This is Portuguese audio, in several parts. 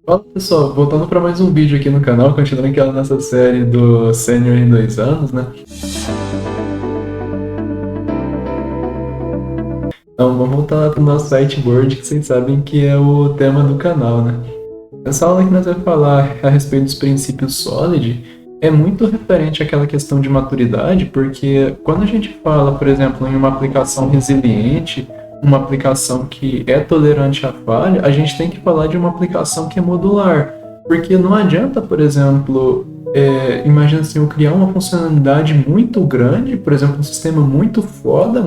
Fala pessoal, voltando para mais um vídeo aqui no canal, continuando aquela nossa série do Sênior em 2 anos, né? Então vamos voltar lá para o nosso whiteboard, que vocês sabem que é o tema do canal, né? Essa aula que nós vamos falar a respeito dos princípios SOLID é muito referente àquela questão de maturidade, porque quando a gente fala, por exemplo, em uma aplicação resiliente, uma aplicação que é tolerante à falha, a gente tem que falar de uma aplicação que é modular. Porque não adianta, por exemplo, imagina assim, eu criar uma funcionalidade muito grande, por exemplo, um sistema muito foda,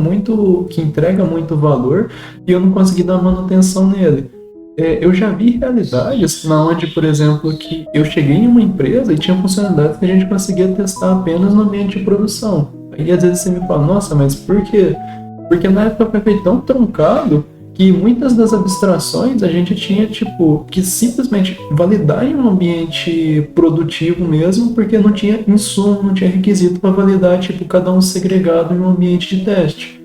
que entrega muito valor, e eu não conseguir dar manutenção nele. Eu já vi realidades na onde, por exemplo, que eu cheguei em uma empresa e tinha funcionalidades que a gente conseguia testar apenas no ambiente de produção. Aí às vezes você me fala, nossa, mas por quê? Porque na época foi feito tão truncado que muitas das abstrações a gente tinha, tipo, que simplesmente validar em um ambiente produtivo mesmo, porque não tinha insumo, não tinha requisito para validar, tipo, cada um segregado em um ambiente de teste.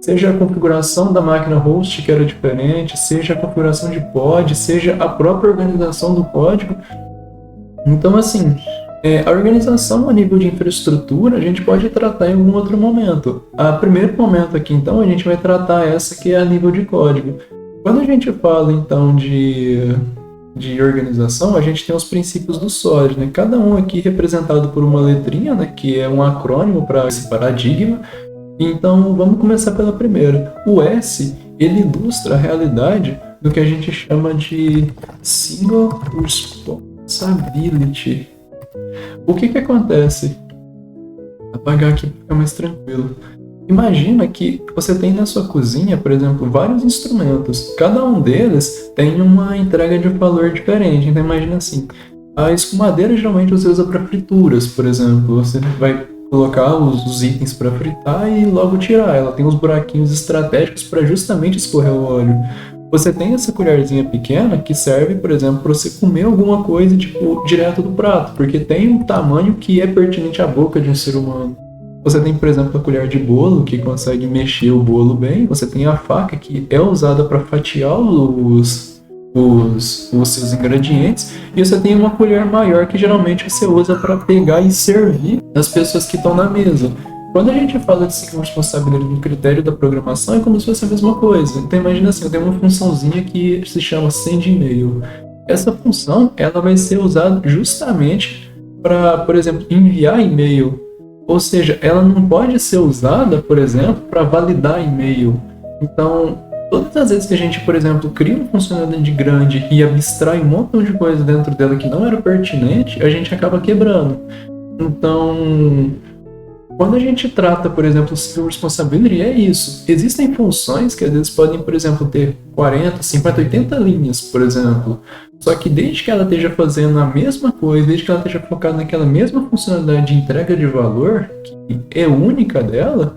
Seja a configuração da máquina host que era diferente, seja a configuração de pod, seja a própria organização do código. Então, assim, a organização a nível de infraestrutura a gente pode tratar em algum outro momento. A primeiro momento aqui, então, a gente vai tratar essa que é a nível de código. Quando a gente fala, então, de organização, a gente tem os princípios do SOLID, né? Cada um aqui representado por uma letrinha, né? Que é um acrônimo para esse paradigma. Então, vamos começar pela primeira. O S, ele ilustra a realidade do que a gente chama de Single Responsibility. O que acontece? Vou apagar aqui para ficar mais tranquilo. Imagina que você tem na sua cozinha, por exemplo, vários instrumentos. Cada um deles tem uma entrega de valor diferente. Então, imagina assim, a escumadeira geralmente você usa para frituras, por exemplo. Você vai colocar os itens para fritar e logo tirar. Ela tem uns buraquinhos estratégicos para justamente escorrer o óleo. Você tem essa colherzinha pequena que serve, por exemplo, para você comer alguma coisa, tipo, direto do prato, porque tem um tamanho que é pertinente à boca de um ser humano. Você tem, por exemplo, a colher de bolo, que consegue mexer o bolo bem. Você tem a faca, que é usada para fatiar os seus ingredientes, e você tem uma colher maior que geralmente você usa para pegar e servir as pessoas que estão na mesa. Quando a gente fala de single responsibility no critério da programação, é como se fosse a mesma coisa. Então imagina assim, eu tenho uma funçãozinha que se chama send email. Essa função ela vai ser usada justamente para, por exemplo, enviar e-mail. Ou seja, ela não pode ser usada, por exemplo, para validar e-mail. Então, todas as vezes que a gente, por exemplo, cria uma funcionalidade grande e abstrai um montão de coisa dentro dela que não era pertinente, a gente acaba quebrando. Então, quando a gente trata, por exemplo, o Single Responsibility, é isso. Existem funções que às vezes podem, por exemplo, ter 40, 50, 80 linhas, por exemplo. Só que desde que ela esteja fazendo a mesma coisa, desde que ela esteja focada naquela mesma funcionalidade de entrega de valor, que é única dela,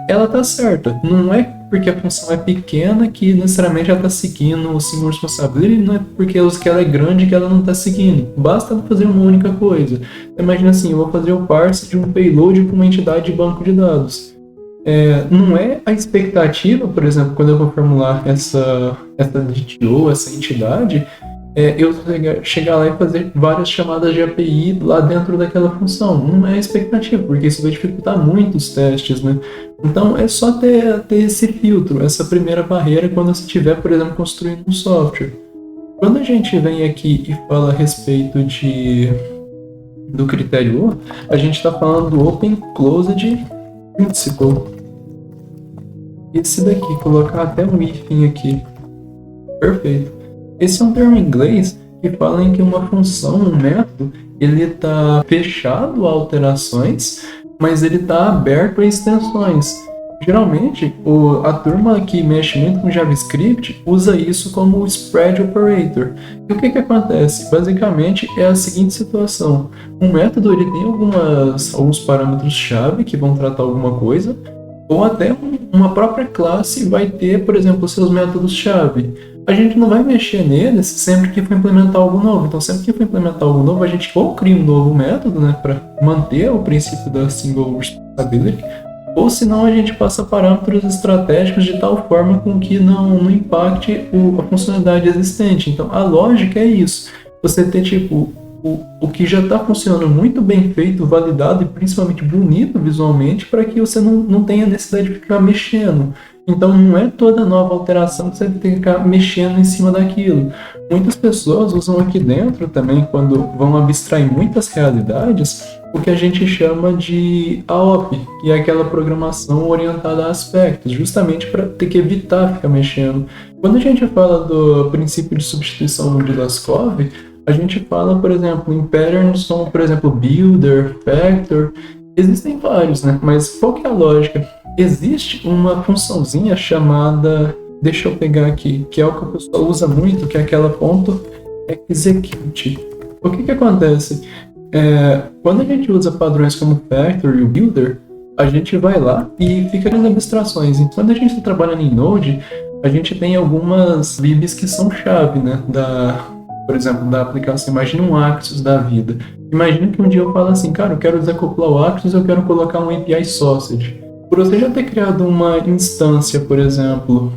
ela está certa. Não é porque a função é pequena que necessariamente ela está seguindo o Single Responsibility, não é porque ela é grande que ela não está seguindo. Basta fazer uma única coisa. Imagina assim, eu vou fazer o parse de um payload com uma entidade de banco de dados. Não é a expectativa, por exemplo, quando eu vou formular essa DTO, essa entidade, eu chegar lá e fazer várias chamadas de API lá dentro daquela função. Não é a expectativa, porque isso vai dificultar muito os testes, né? Então é só ter esse filtro, essa primeira barreira quando você estiver, por exemplo, construindo um software. Quando a gente vem aqui e fala a respeito do critério O, a gente está falando do Open Closed Principle. Esse daqui, colocar até um hífen aqui. Perfeito. Esse é um termo em inglês que fala em que uma função, um método, ele está fechado a alterações, mas ele está aberto a extensões. Geralmente, a turma que mexe muito com JavaScript usa isso como o spread operator. E o que acontece? Basicamente é a seguinte situação. Um método ele tem alguns parâmetros-chave que vão tratar alguma coisa, ou até uma própria classe vai ter, por exemplo, seus métodos-chave. A gente não vai mexer neles sempre que for implementar algo novo. Então, sempre que for implementar algo novo, a gente ou cria um novo método, né, para manter o princípio da Single Responsibility, ou senão a gente passa parâmetros estratégicos de tal forma com que não impacte a funcionalidade existente. Então a lógica é isso, você ter tipo o que já está funcionando muito bem feito, validado e principalmente bonito visualmente, para que você não tenha necessidade de ficar mexendo. Então não é toda nova alteração que você tem que ficar mexendo em cima daquilo. Muitas pessoas usam aqui dentro também, quando vão abstrair muitas realidades, o que a gente chama de AOP, que é aquela programação orientada a aspectos, justamente para ter que evitar ficar mexendo. Quando a gente fala do princípio de substituição de Laskov, a gente fala, por exemplo, em patterns como, por exemplo, builder, factor, existem vários, né? Mas qual que é a lógica? Existe uma funçãozinha chamada, deixa eu pegar aqui, que é o que o pessoal usa muito, que é aquela ponto execute. O que acontece? Quando a gente usa padrões como factor e o builder, a gente vai lá e fica nas abstrações. E quando a gente está trabalhando em Node, a gente tem algumas libs que são chave, né? Por exemplo, da aplicação. Imagina um Axios da vida. Imagina que um dia eu falo assim, cara, eu quero desacoplar o Axios, eu quero colocar um API Sausage. Por você já ter criado uma instância, por exemplo,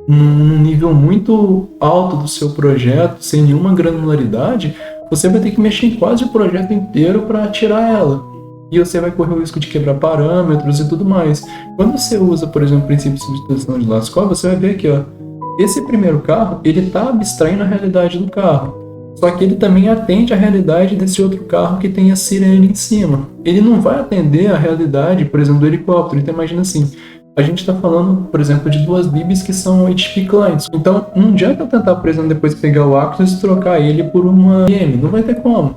num nível muito alto do seu projeto, sem nenhuma granularidade, você vai ter que mexer em quase o projeto inteiro para tirar ela. E você vai correr o risco de quebrar parâmetros e tudo mais. Quando você usa, por exemplo, o princípio de substituição de Laskov, você vai ver aqui, ó, esse primeiro carro, ele está abstraindo a realidade do carro. Só que ele também atende a realidade desse outro carro que tem a sirene em cima. Ele não vai atender a realidade, por exemplo, do helicóptero. Então imagina assim, a gente está falando, por exemplo, de duas libs que são HTTP clients. Então não adianta eu tentar, por exemplo, depois pegar o Axios e trocar ele por uma VM. Não vai ter como.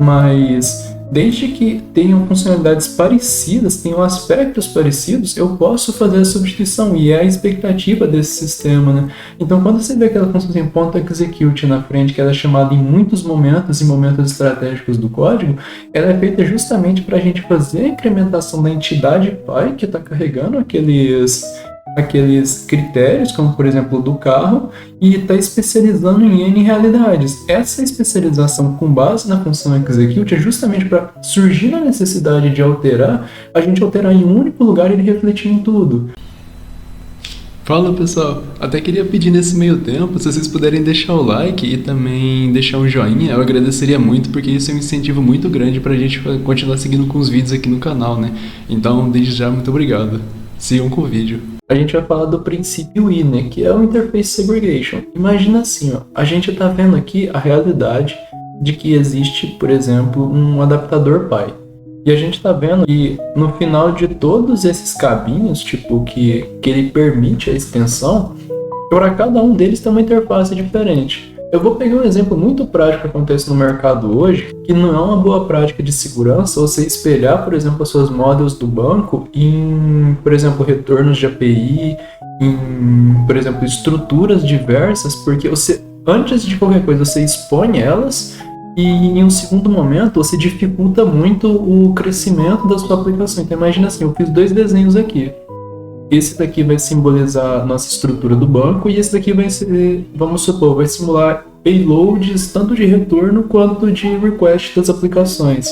Mas desde que tenham funcionalidades parecidas, tenham aspectos parecidos, eu posso fazer a substituição, e é a expectativa desse sistema, né? Então, quando você vê aquela função assim, .execute na frente, que ela é chamada em muitos momentos, em momentos estratégicos do código, ela é feita justamente para a gente fazer a incrementação da entidade pai que está carregando aqueles critérios, como por exemplo do carro, e está especializando em N realidades. Essa especialização com base na função execute é justamente para surgir a necessidade de alterar, a gente alterar em um único lugar e ele refletir em tudo. Fala pessoal, até queria pedir nesse meio tempo, se vocês puderem deixar o like e também deixar um joinha, eu agradeceria muito, porque isso é um incentivo muito grande para a gente continuar seguindo com os vídeos aqui no canal, né? Então, desde já, muito obrigado. Sigam com o vídeo. A gente vai falar do princípio I, né, que é o Interface Segregation. Imagina assim, ó, a gente está vendo aqui a realidade de que existe, por exemplo, um adaptador pai. E a gente está vendo que no final de todos esses cabinhos, tipo, que ele permite a extensão, para cada um deles tem uma interface diferente. Eu vou pegar um exemplo muito prático que acontece no mercado hoje, que não é uma boa prática de segurança você espelhar, por exemplo, as suas models do banco em, por exemplo, retornos de API, em, por exemplo, estruturas diversas, porque você, antes de qualquer coisa, você expõe elas e em um segundo momento você dificulta muito o crescimento da sua aplicação. Então imagina assim, eu fiz 2 desenhos aqui. Esse daqui vai simbolizar a nossa estrutura do banco e esse daqui vai ser, vamos supor, vai simular payloads tanto de retorno quanto de request das aplicações.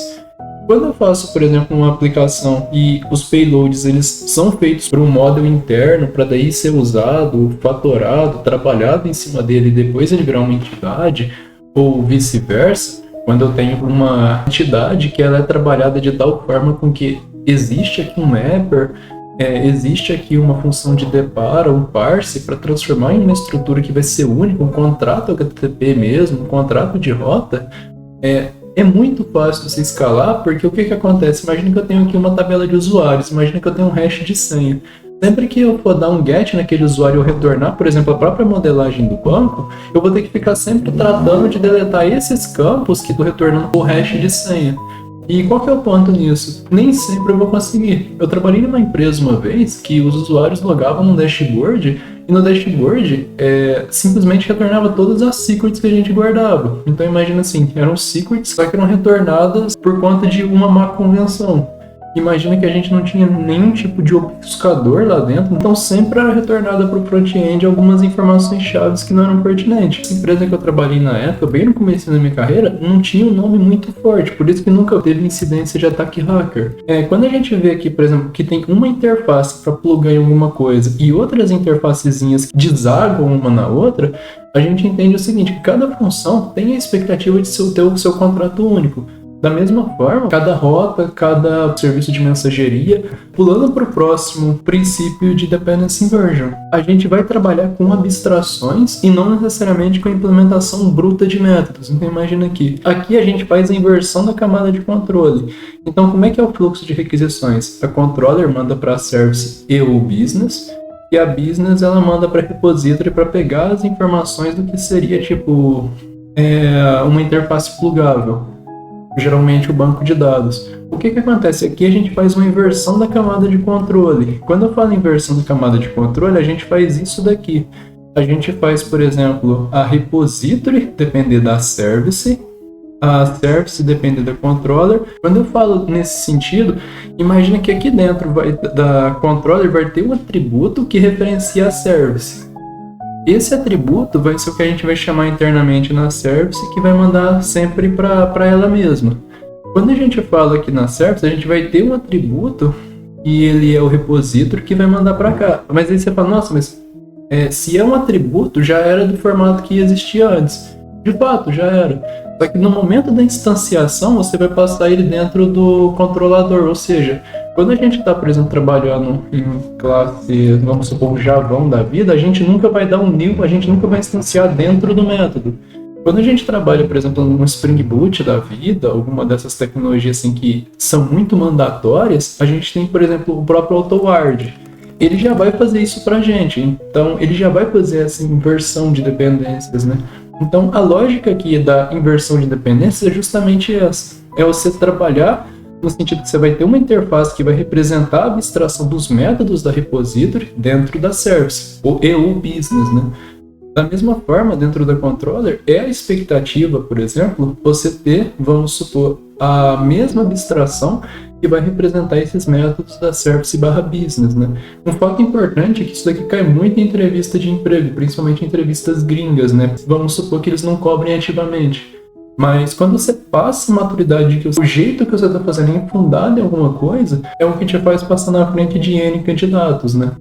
Quando eu faço, por exemplo, uma aplicação e os payloads eles são feitos para um model interno, para daí ser usado, fatorado, trabalhado em cima dele e depois ele virar uma entidade, ou vice-versa, quando eu tenho uma entidade que ela é trabalhada de tal forma com que existe aqui um mapper, existe aqui uma função de depara, um parse, para transformar em uma estrutura que vai ser única, um contrato HTTP mesmo, um contrato de rota, é muito fácil você escalar, porque o que acontece? Imagina que eu tenho aqui uma tabela de usuários, imagina que eu tenho um hash de senha. Sempre que eu for dar um get naquele usuário ou retornar, por exemplo, a própria modelagem do banco, eu vou ter que ficar sempre tratando de deletar esses campos que estou retornando o hash de senha. E qual que é o ponto nisso? Nem sempre eu vou conseguir. Eu trabalhei numa empresa uma vez que os usuários logavam no dashboard e no dashboard simplesmente retornava todas as secrets que a gente guardava. Então imagina assim, eram secrets só que eram retornadas por conta de uma má convenção. Imagina que a gente não tinha nenhum tipo de obfuscador lá dentro, então sempre era retornada para o front-end algumas informações chaves que não eram pertinentes. A empresa que eu trabalhei na época, bem no começo da minha carreira, não tinha um nome muito forte, por isso que nunca teve incidência de ataque hacker. Quando a gente vê aqui, por exemplo, que tem uma interface para plugar em alguma coisa e outras interfacezinhas que desagam uma na outra, a gente entende o seguinte, que cada função tem a expectativa de ter o seu contrato único. Da mesma forma, cada rota, cada serviço de mensageria, pulando para o próximo princípio de Dependency Inversion. A gente vai trabalhar com abstrações e não necessariamente com a implementação bruta de métodos. Então imagina aqui a gente faz a inversão da camada de controle. Então como é que é o fluxo de requisições? A controller manda para a service e o business, e a business ela manda para a repository para pegar as informações do que seria tipo uma interface plugável. Geralmente o banco de dados. O que acontece? Aqui a gente faz uma inversão da camada de controle. Quando eu falo inversão da camada de controle, a gente faz isso daqui. A gente faz, por exemplo, a repository depender da service, a service depender da controller. Quando eu falo nesse sentido, imagina que aqui dentro da controller vai ter um atributo que referencia a service. Esse atributo vai ser o que a gente vai chamar internamente na service, que vai mandar sempre para ela mesma. Quando a gente fala aqui na service, a gente vai ter um atributo e ele é o repository que vai mandar para cá. Mas aí você fala, nossa, mas se é um atributo, já era do formato que existia antes. De fato, já era. Só que no momento da instanciação, você vai passar ele dentro do controlador, ou seja, quando a gente está, por exemplo, trabalhando em classe, vamos supor, um Javão da vida, a gente nunca vai dar um new, a gente nunca vai instanciar dentro do método. Quando a gente trabalha, por exemplo, num Spring Boot da vida, alguma dessas tecnologias assim que são muito mandatórias, a gente tem, por exemplo, o próprio AutoWard. Ele já vai fazer isso pra gente, então ele já vai fazer essa inversão de dependências, né? Então a lógica aqui da inversão de dependências é justamente essa, é você trabalhar no sentido que você vai ter uma interface que vai representar a abstração dos métodos da repository dentro da service, ou business, né? Da mesma forma, dentro da controller, é a expectativa, por exemplo, você ter, vamos supor, a mesma abstração que vai representar esses métodos da service/business, né? Um fato importante é que isso daqui cai muito em entrevista de emprego, principalmente em entrevistas gringas, né? Vamos supor que eles não cobrem ativamente. Mas quando você passa a maturidade de que o jeito que você está fazendo é infundado em alguma coisa, é o que te faz passar na frente de N candidatos, né?